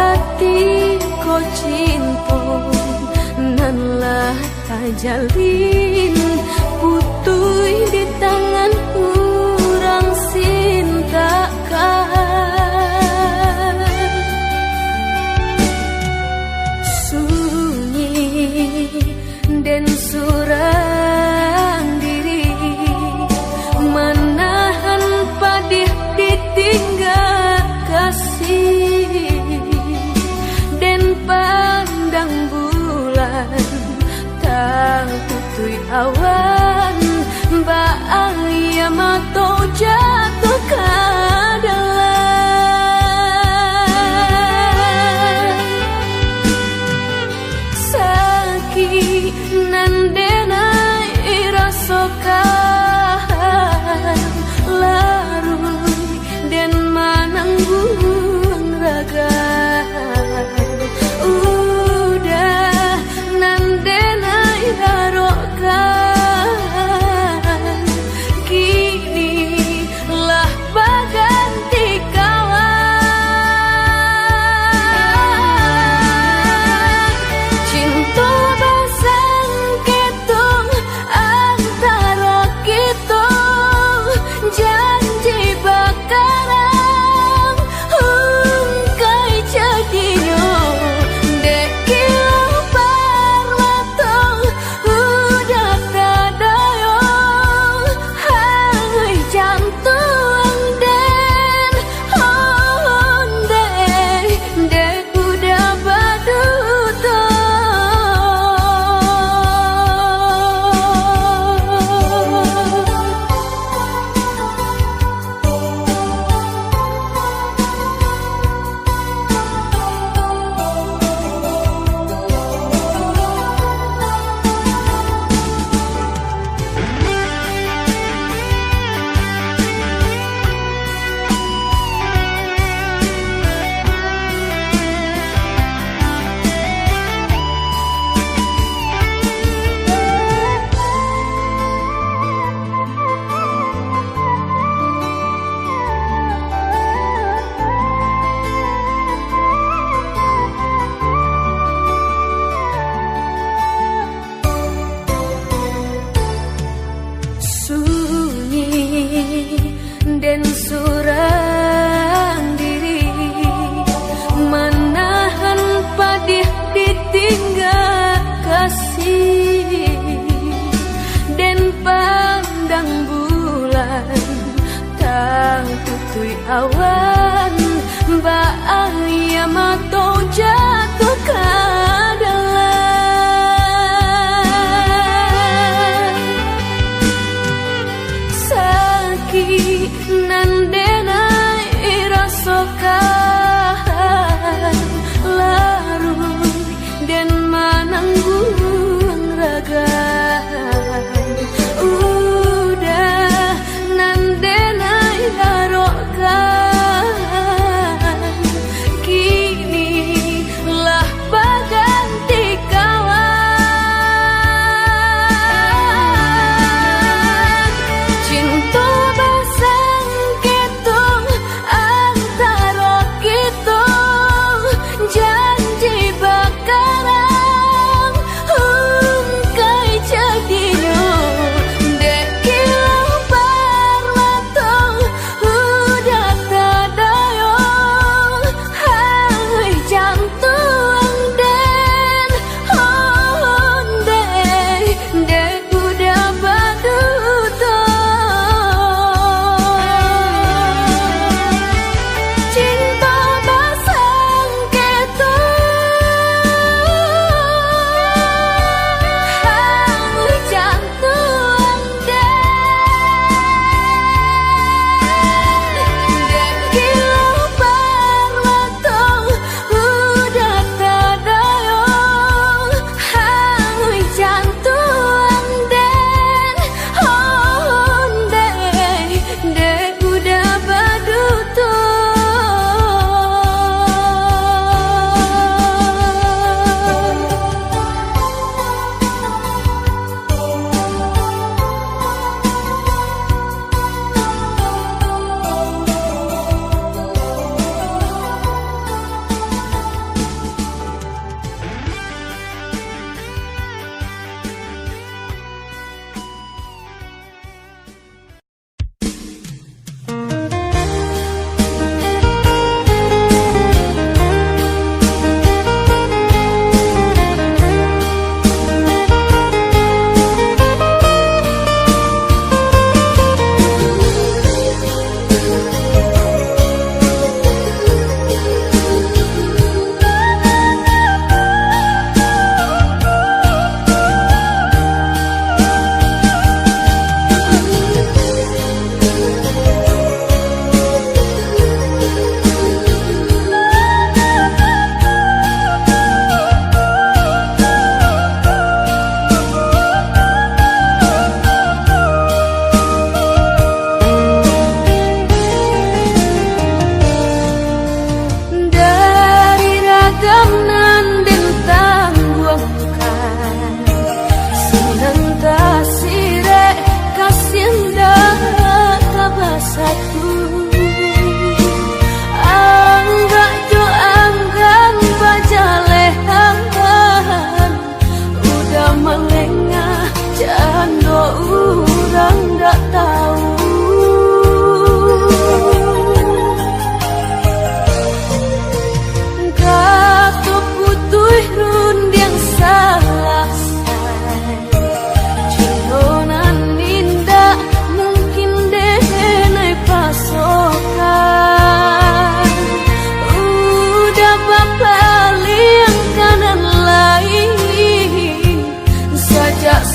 kati ko cinta nan lah tajalin putui di tangan urang sintakan sunyi dan surang diri menahan padih ditinggal kasih dan pandang bulan tak tutui awan bahaya mato jatuh ke dalam sakit nandenai rasokan larut dan mananggung raga udah nandenai darokan kini lah baganti kawan cinta basang ketung antara kita janji bakaran hungkai jadinya dek kilau parmatong udah tadayong hangai jantung den onde dek udah baduto dan surang diri menahan padih ditinggal kasih dan pandang bulan tak tutui awan bahaya mato jatuh ke dalam sakit nandenai rasokan larut dan mananggung raga udah nandenai darokan kini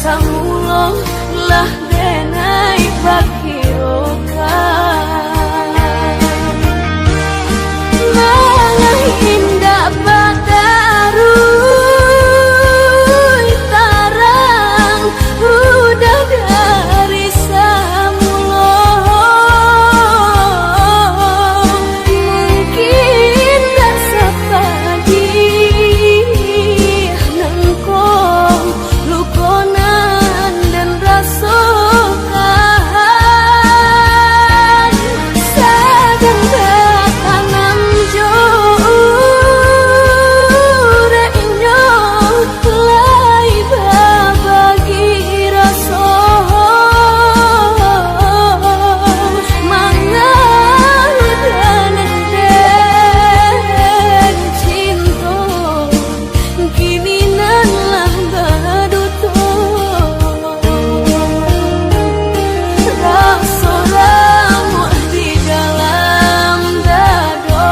samulo lah denai pakirokan malah indah badarui tarang udah dari samulo mungkin gak sepagi nangkong lukonan dan rasokan sedang tanam jurenya lai babagi raso mangal dan cinta kini nanlah baduto rasa ramu di dalam dado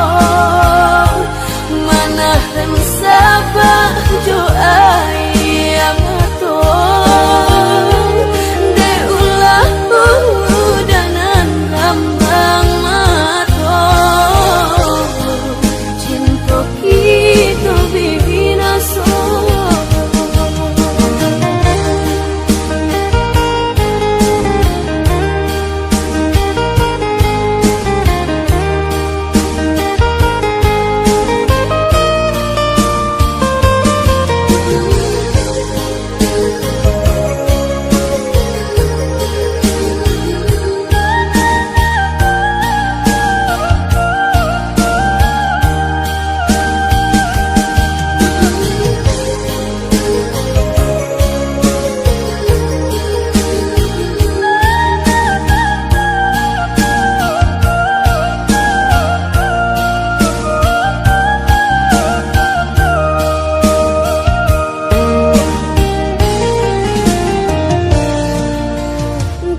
mana dan sabah doa yang atong deulah udanan lambang matong cinta kita binaso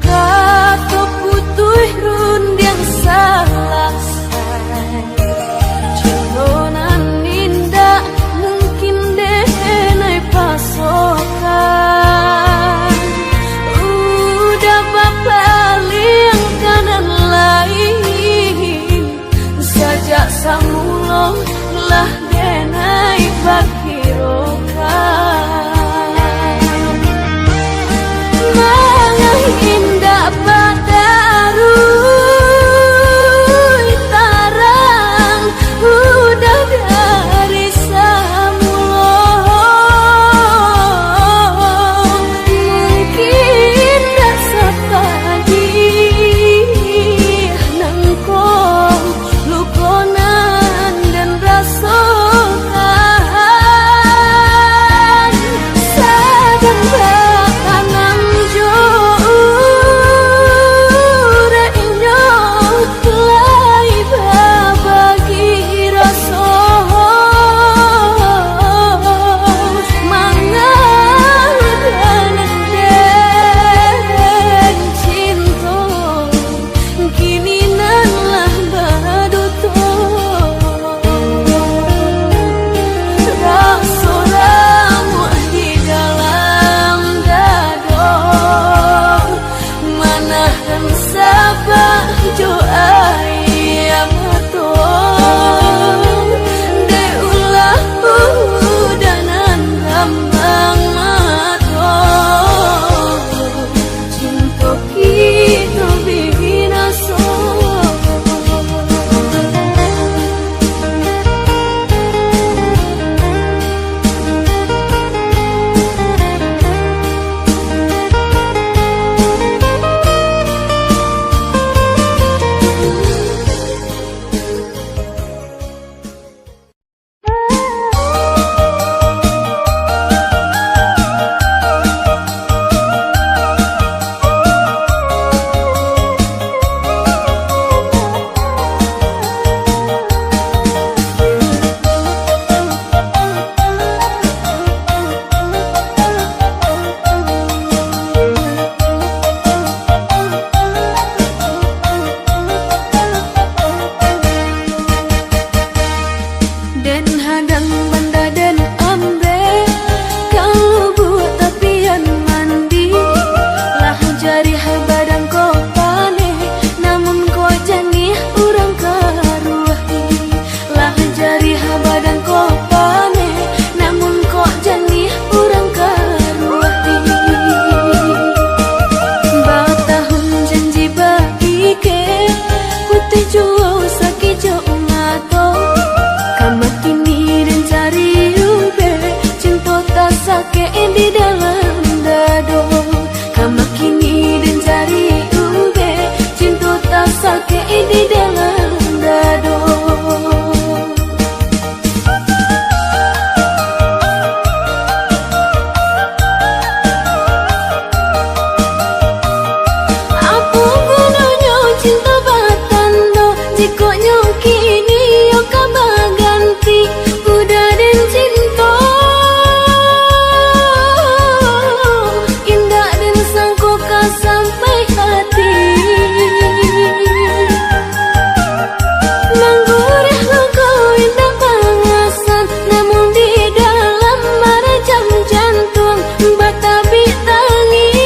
Kata putuh rundiang salasai Cintonan indah mungkin denai pasokan udah bapaling kanan lain sajak samulo lah denai pakirokan malah indah badarui tarang udah dari samulo mungkin gak sepagi nangkong lukonan dan rasokan sedang tanam jurenya lai babagi raso mangal dan cinta kini nanlah baduto rasa ramu di dalam dado mana dan sabah doa yang atong deulah udanan lambang matong cinta kita binaso hadang banda dan ambe kalau buat tapian mandi di dalam dado. Kama kini dan cari ube, cinta tak sakit di dalam dado. Apa gunanya cinta batando, jika kini yo kabar ganti udah dan cinta. Indah dan sangkoka sampai hati. Menggurih luka indah pangasan, namun di dalam marajam jantung batabi tangis.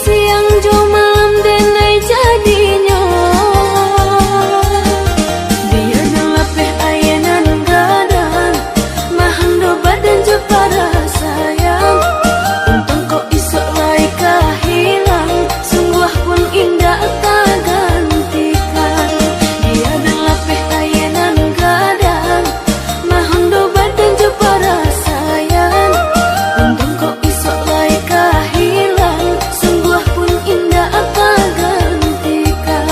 Siang jo malam denai jadinya. Biar ngelapeh ayanan gadang, mahang do badan jo para sayang. Untung kok isok lai kahilang, sungguh pun indah tak gantikan. Biar ngelapeh ayanan gadang, mahang do badan jo para sayang. Untung kok isok lai kahilang, sungguh pun indah tak gantikan.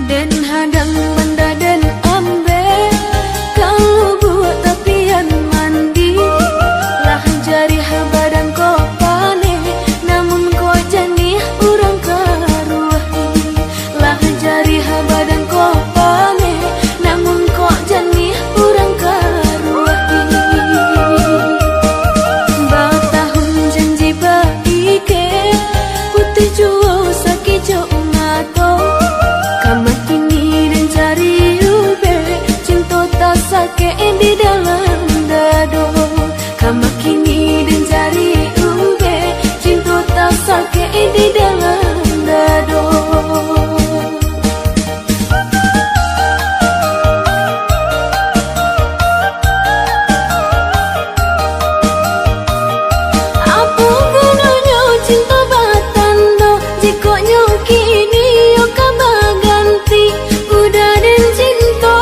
Dan hadang benda dan ambe, kalau buat tapian mandi lah jari badan kau pane, namun kau jenih urang karuahi. Lah jari badan kau pane, namun kau jenih urang karuahi. Batahun janji baike, putih juo sakit jo ngato. Kama kini dan cari ube, cinta tak sakit di dalam dado. Kama kini dan cari ube, cinta tak sakit di dalam dado. Apa gunanya cinta batando, jika kini yo kabar ganti udah dan cinta.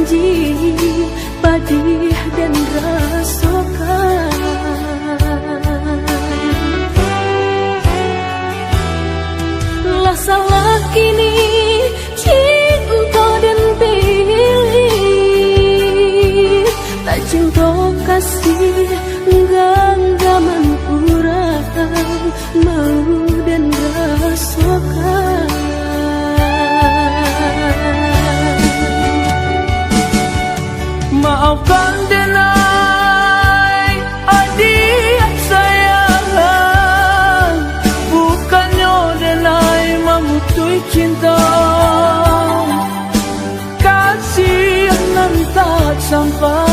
janji padih dan rasakan. Lah salah kini cinta dan pilih, tak cinta kasih genggaman kurang mau dan rasakan. Maafkan denai adik sayang, bukannya denai memutui cinta, kasih yang tak sampai.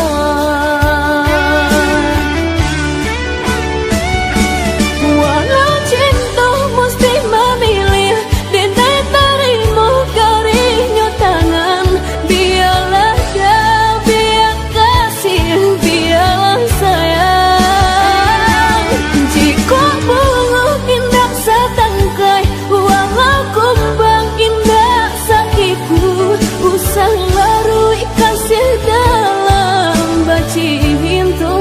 Walau cinta mesti memilih, denai terima karinya tangan. Biarlah dia, biar kasih, biarlah sayang. Jika bunga indah setangkai, walau kumbang indah sakiku, usah larui kasih dalam bacinta.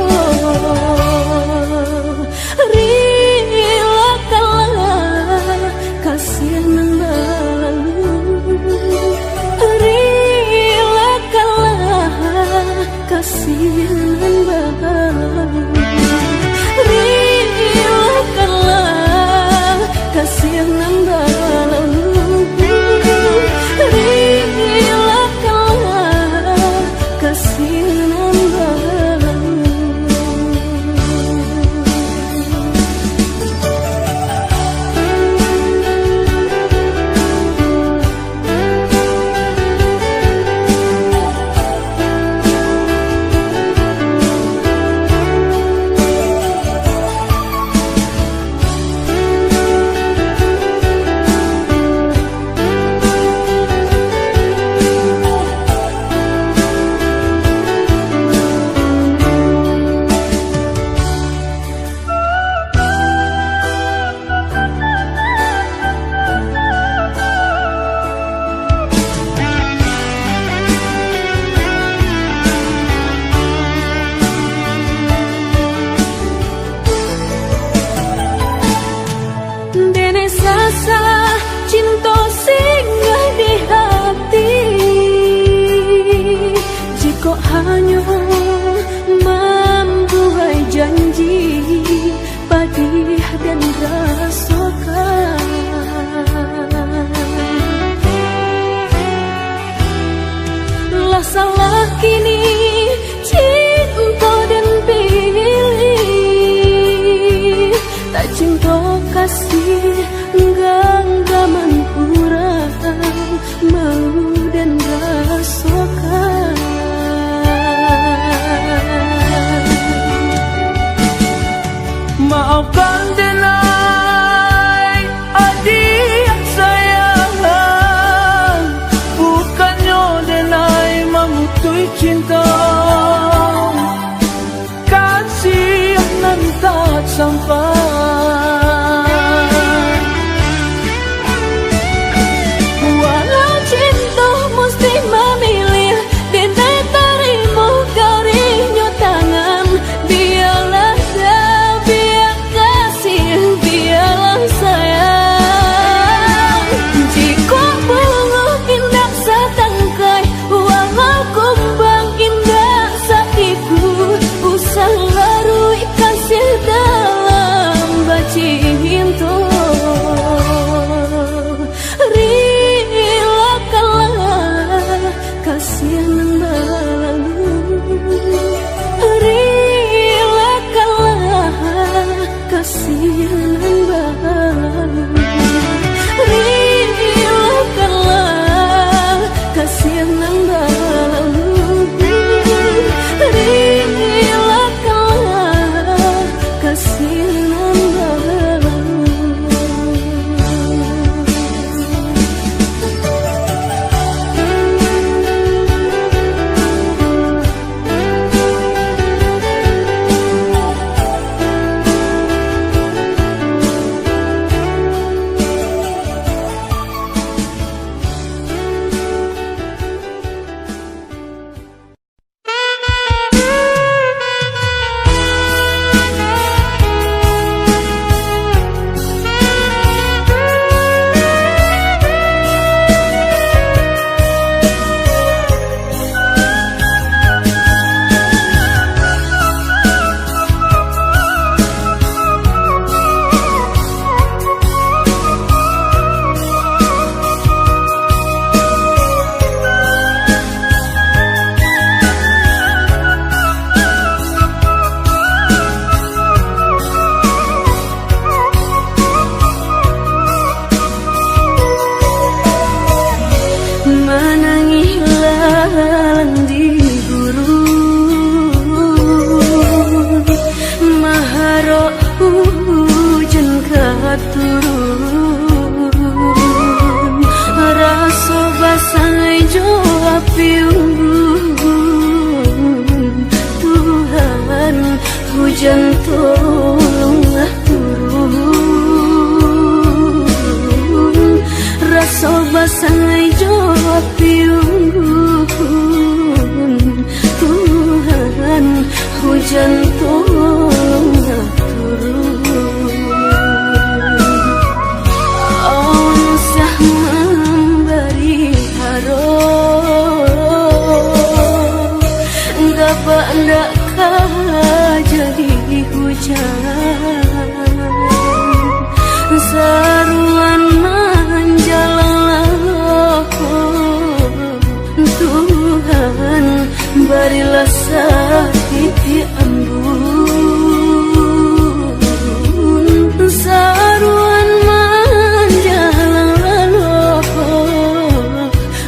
Relakanlah kasih nan berlalu, relakanlah kasih nan berlalu, relakanlah kasih nan berlalu, relakanlah kasih nan berlalu. Dene sasa cinta singgah di hati, jika hanya membuai janji padih dan rasakan. Lah salah kini cinta dan pilih, tak cinta kasih genggaman kurang mau dan rasakan. Maafkan denai adik sayang, bukannya denai memutui cinta, kasih yang tak sampai. Walau cinta mesti memilih, denai terima karinya tangan. Biarlah dia, biar kasih, biarlah sayang. Jika bunga indah setangkai, walau kumbang indah sakiku, usah larui kasih dalam jantungnya turun. Awan sah memberi harum, dapat ndakkah jadi hujan. Saruan menjalanlah Tuhan, berilah sakit ambun. Saruan menjalanlah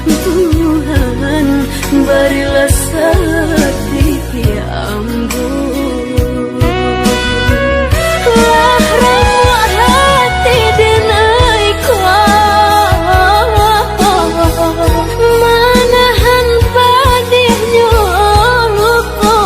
Tuhan, berilah sakit ambun. Manahan pedihnya luka,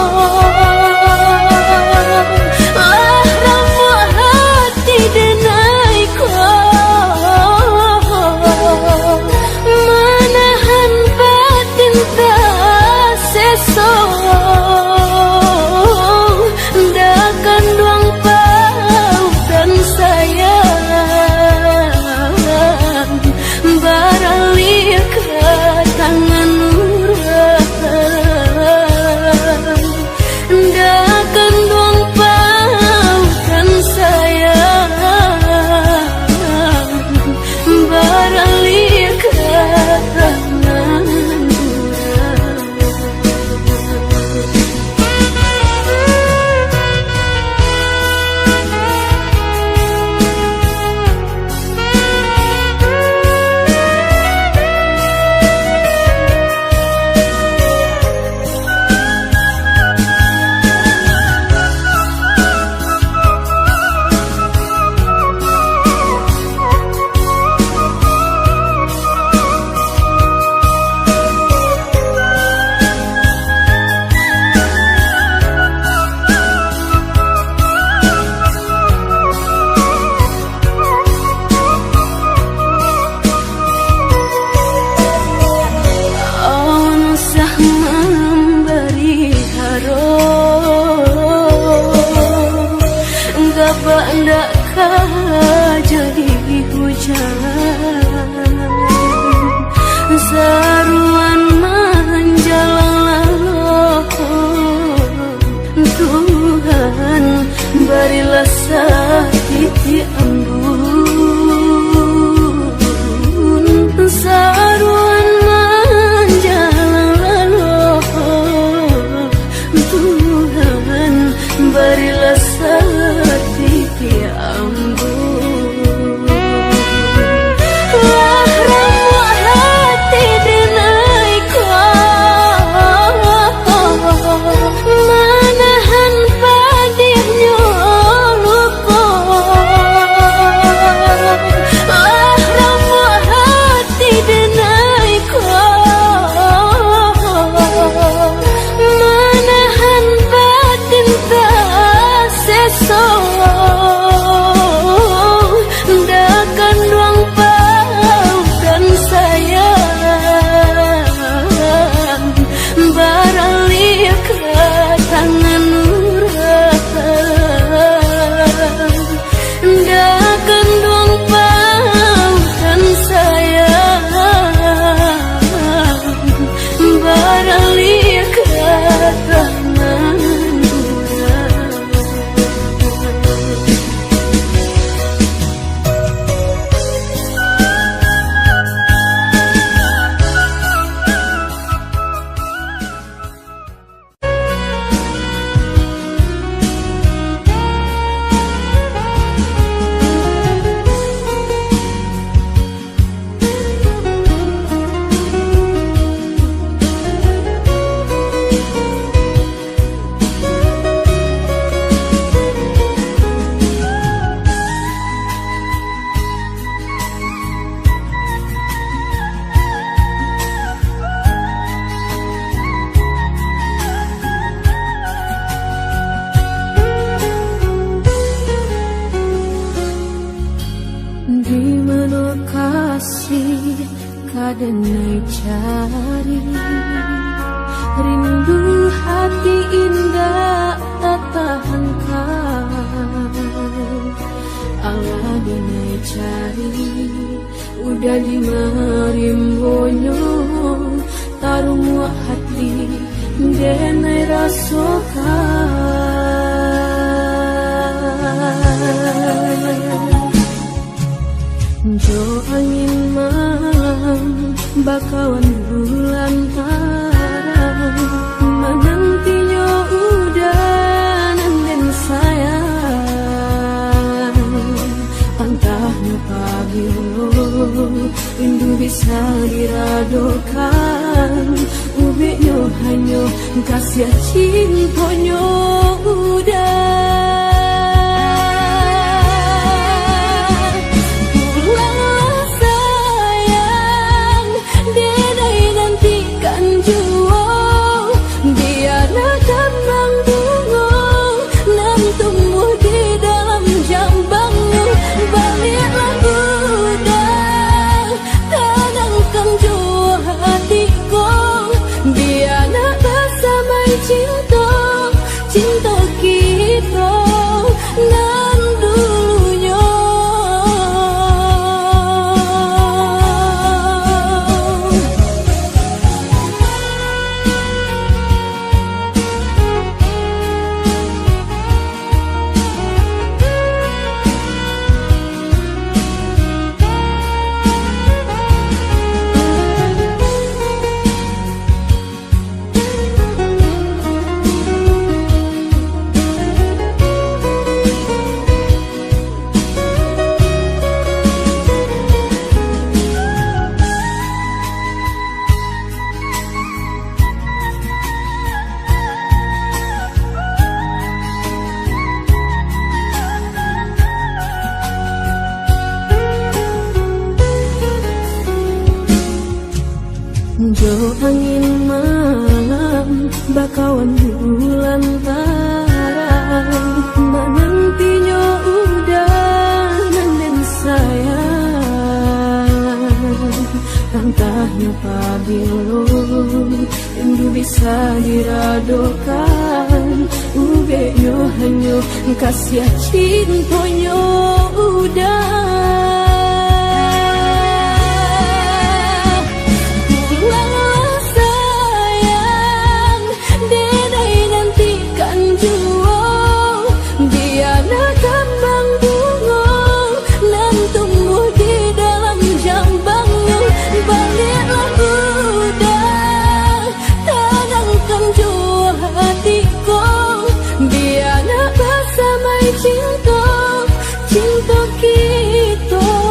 cari udah di marimbonyo tarumu hati denai rasokan jo angin malam bakawan bulan tarang menantinya udanan dan sayang antahnya pagi rindu bisa diradokan ubeknya hanya kasih cintonyo udah cinta kita nan dulunya jo angin malam bakawan bulan tarang menantinya udanan dan sayang entahnya pabilo rindu bisa diradokan ubeknya hanya kasih cintonyo udah cinta kita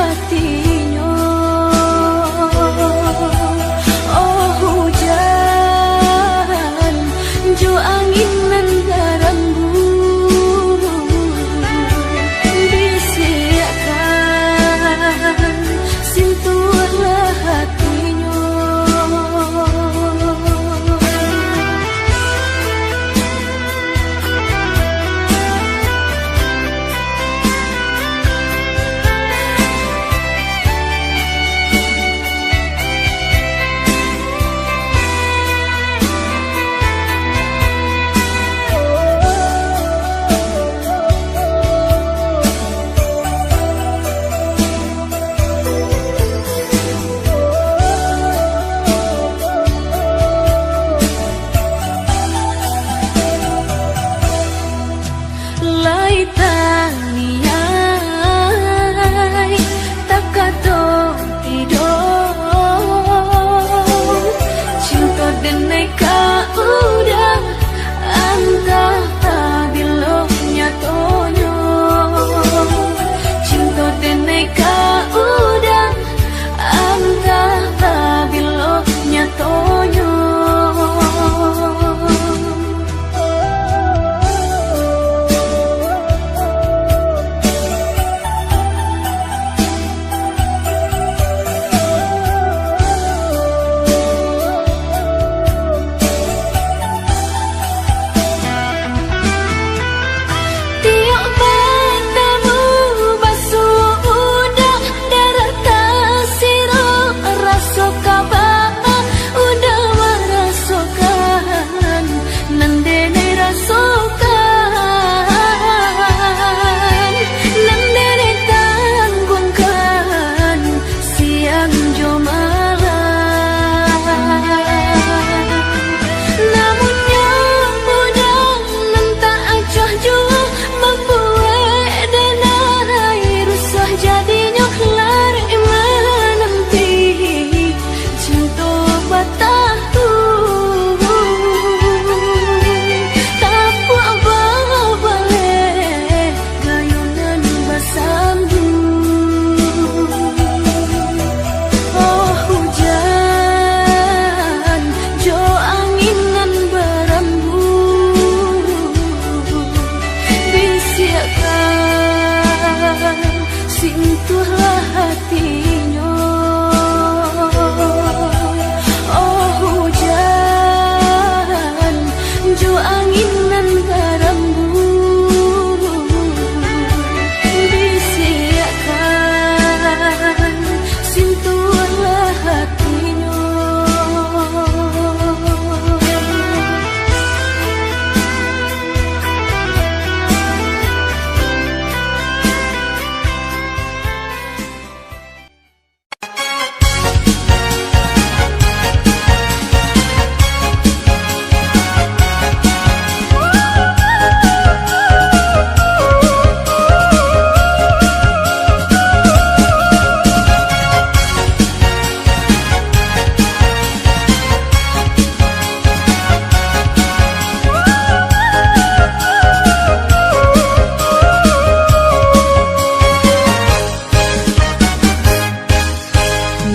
hatinya. Oh hujan, jo angin nan garanggu, bisikan sentuhlah hatinya. Sentuhlah hatinya. Oh hujan, jo angin nan garanggu, bisikan sentuhlah hatinya.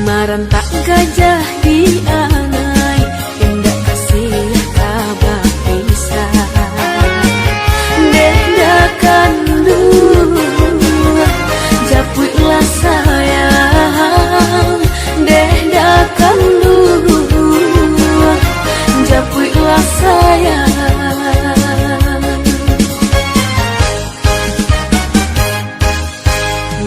Marantak gajah di anai, hendak kasih kabar pisah. Dendakan dulu, japuilah sayang. Dendakan dulu, japuilah sayang.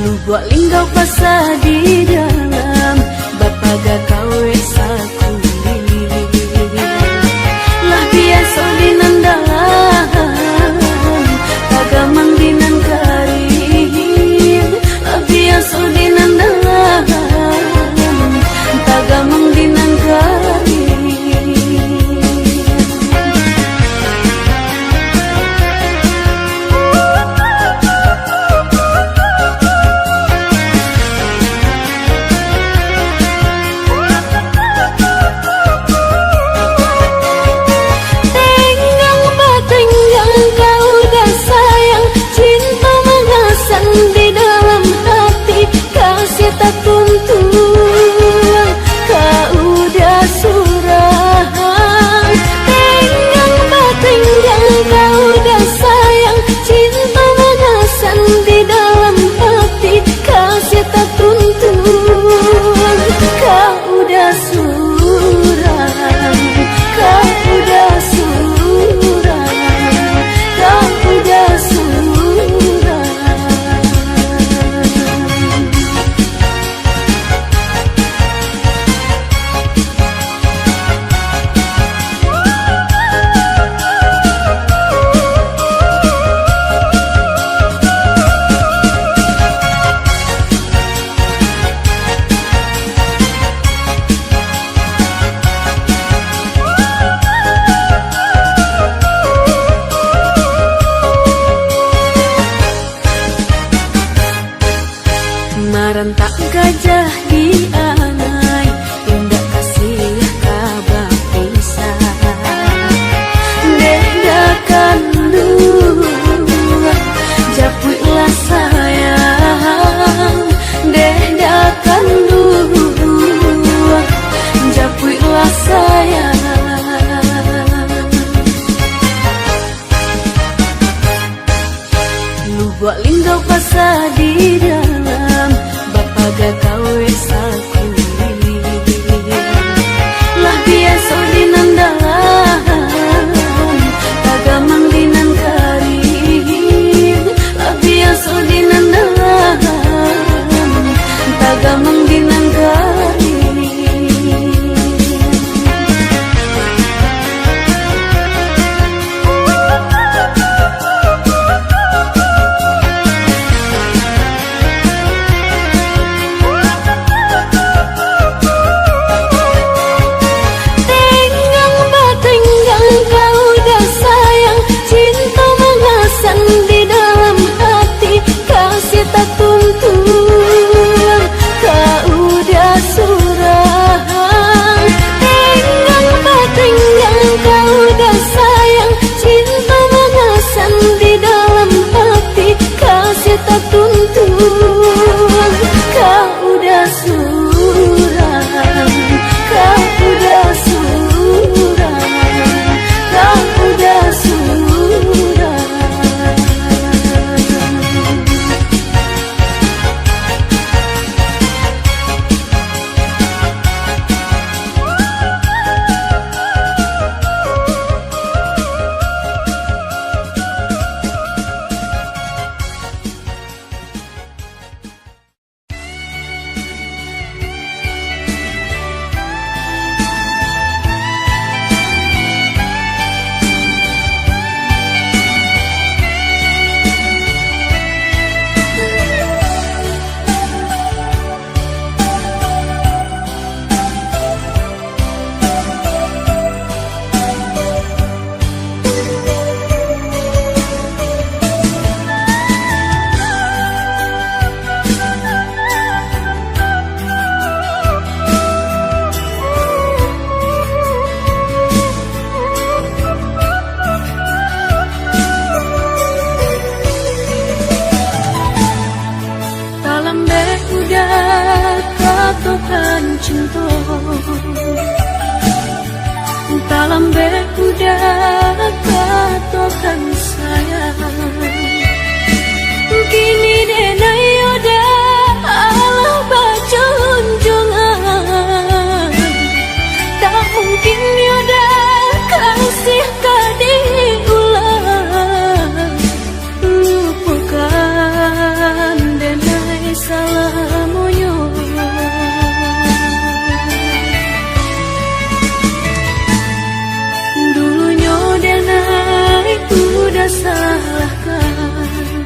Lu buat linggau pasal di dalam, bapaga kawe sakuli. Lah biasa dinandalan, tagamang dinan karim. Lah biasa dinandalan, tagamang dinan karim. kasih tak tuntun, kau udah surah. Tenggang batenggang kau udah sayang, cinta mengasan di dalam hati, kasih tak tuntun, kau udah surah, kau udah surah, kau udah surah. Marantak gajah di anai, indah kasih kabar pisah. Dedakan dua, japuilah sayang. Dedakan dua, japuilah sayang. Lu buat linggau pasal di dalam, bapaga kau esaku lah biasa dinandalan, tagamang dinan karim. Lah biasa dinandalan, tagamang dinan karim. Di dalam hati kasih tak tuntun, kau udah surah. Tenggang batenggang kau udah sayang, cinta mengasan di dalam hati, kasih tak tuntun, kau udah surah, kau udah surah, kau udah surah. Cinta dalam bekuda katokan sayang, kini denai yoda Allah baca unjungan, tak mungkin yoda kasih kadiulang, lupakan denai salamunyo. Udah salahkan,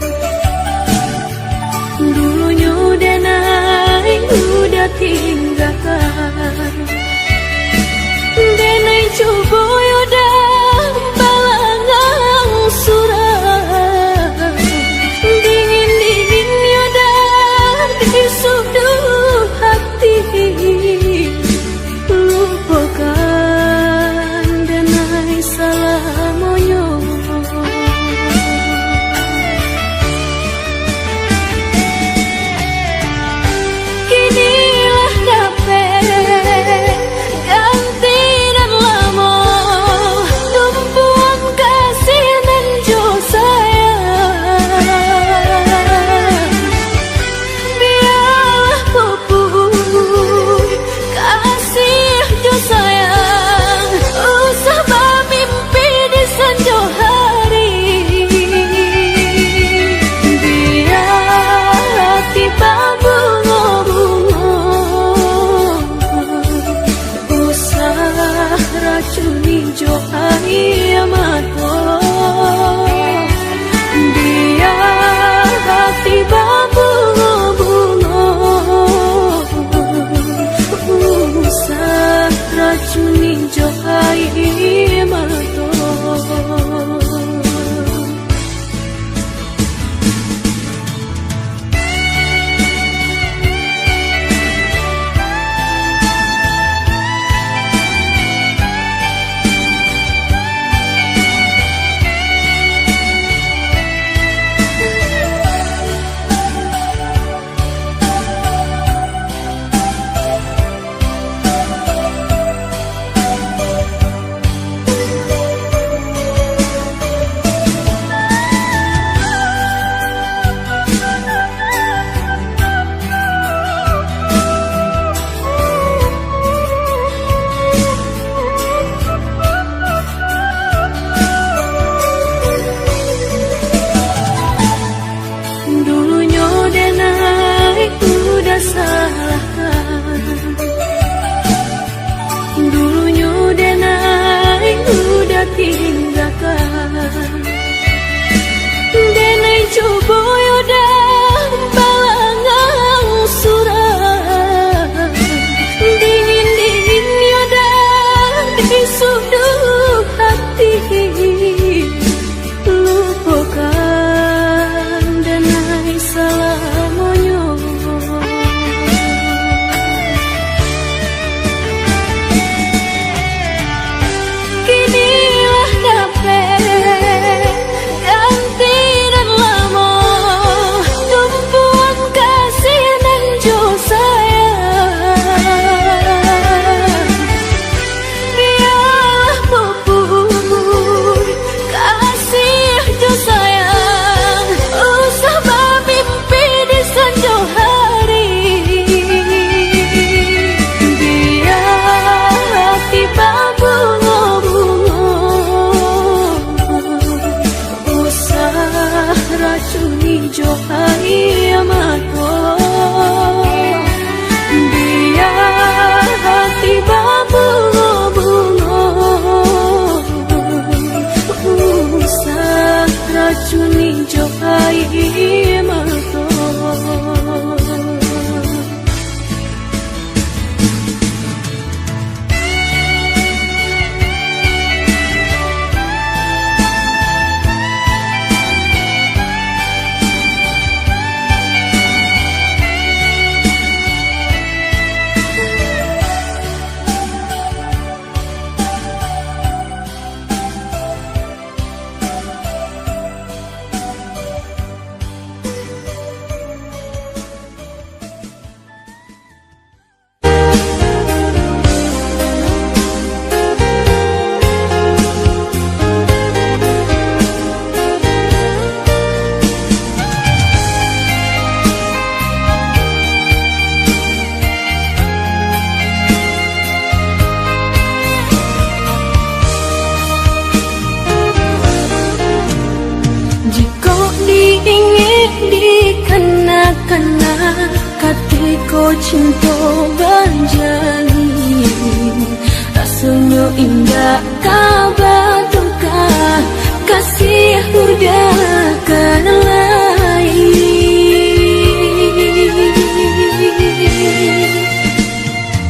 ko cinta berjalin, rasanya indah kabar duka, kasih udah kan lain.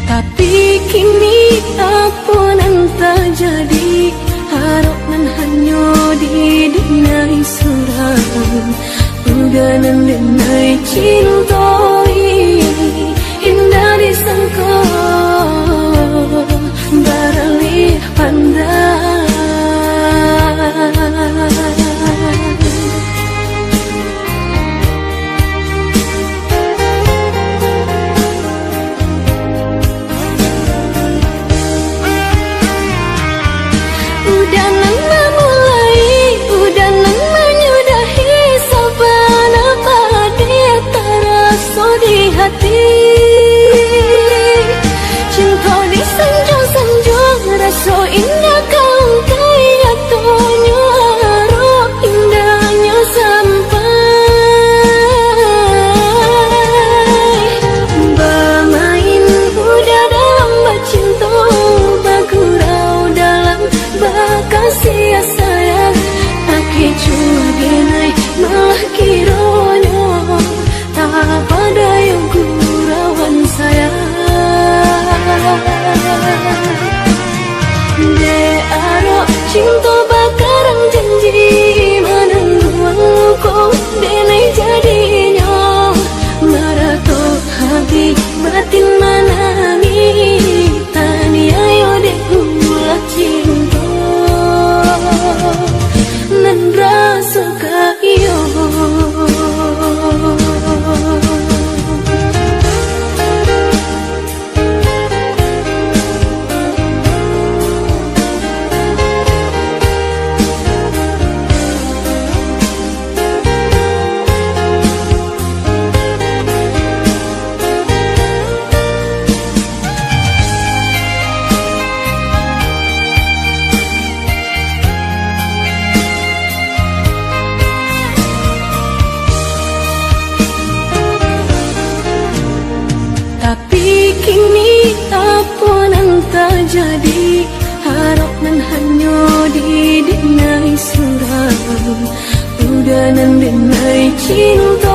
Tapi kini apa yang terjadi, harap nan hanya didenai surang, udah nan denai cintai, indah disangka beralih pandang. Udah nang memulai, udah nang menyudahi, saban apa dia terasa di hati. Cinta disanjung-sanjung, rasa indah kau kaya tonyo harap indahnya sampai. Bermain udah dalam bercinta, bergurau dalam berkasih sayang, pakai cuma denai malah kiranya tak pada yang gurauan sayang. De aro cinta bakarang janji menunggu kau denai jadinya, marato hati batin manani tania yo de ulah cinta nan rasa kayo. Tapi kini apa yang terjadi, harap nan hanya didenai surang, udah nan denai cinta.